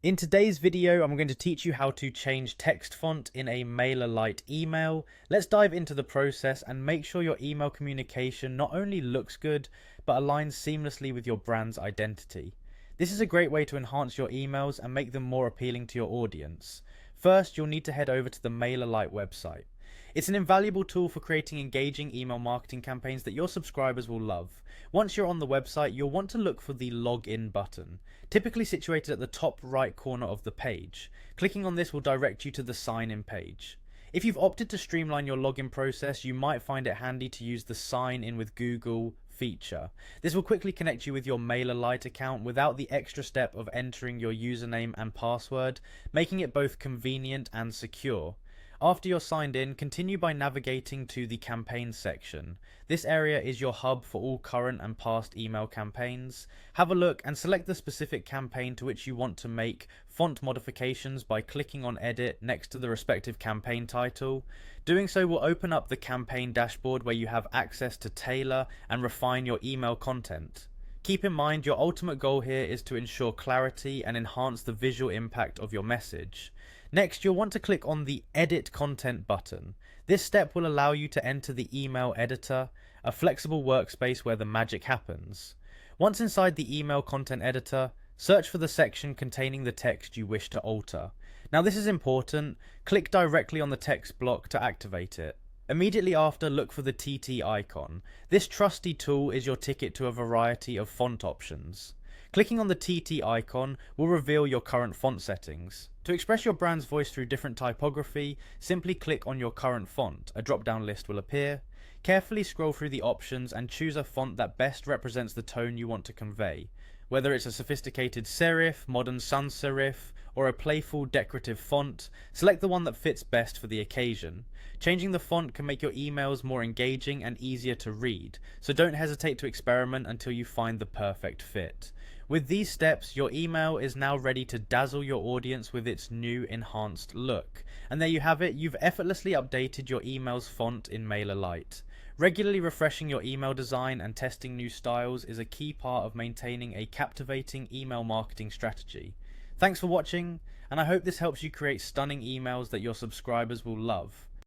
In today's video, I'm going to teach you how to change text font in a Mailerlite email. Let's dive into the process and make sure your email communication not only looks good, but aligns seamlessly with your brand's identity. This is a great way to enhance your emails and make them more appealing to your audience. First, you'll need to head over to the Mailerlite website. It's an invaluable tool for creating engaging email marketing campaigns that your subscribers will love. Once you're on the website, you'll want to look for the login button, typically situated at the top right corner of the page. Clicking on this will direct you to the sign in page. If you've opted to streamline your login process, you might find it handy to use the sign in with Google feature. This will quickly connect you with your Mailerlite account without the extra step of entering your username and password, making it both convenient and secure. After you're signed in, continue by navigating to the campaigns section. This area is your hub for all current and past email campaigns. Have a look and select the specific campaign to which you want to make font modifications by clicking on edit next to the respective campaign title. Doing so will open up the campaign dashboard where you have access to tailor and refine your email content. Keep in mind, your ultimate goal here is to ensure clarity and enhance the visual impact of your message. Next, you'll want to click on the Edit Content button. This step will allow you to enter the email editor, a flexible workspace where the magic happens. Once inside the email content editor, search for the section containing the text you wish to alter. Now this is important. Click directly on the text block to activate it. Immediately after, look for the TT icon. This trusty tool is your ticket to a variety of font options. Clicking on the TT icon will reveal your current font settings. To express your brand's voice through different typography, simply click on your current font. A drop-down list will appear. Carefully scroll through the options and choose a font that best represents the tone you want to convey. Whether it's a sophisticated serif, modern sans serif, or a playful decorative font, select the one that fits best for the occasion. Changing the font can make your emails more engaging and easier to read, so don't hesitate to experiment until you find the perfect fit. With these steps, your email is now ready to dazzle your audience with its new enhanced look. And there you have it, you've effortlessly updated your email's font in Mailerlite. Regularly refreshing your email design and testing new styles is a key part of maintaining a captivating email marketing strategy. Thanks for watching, and I hope this helps you create stunning emails that your subscribers will love.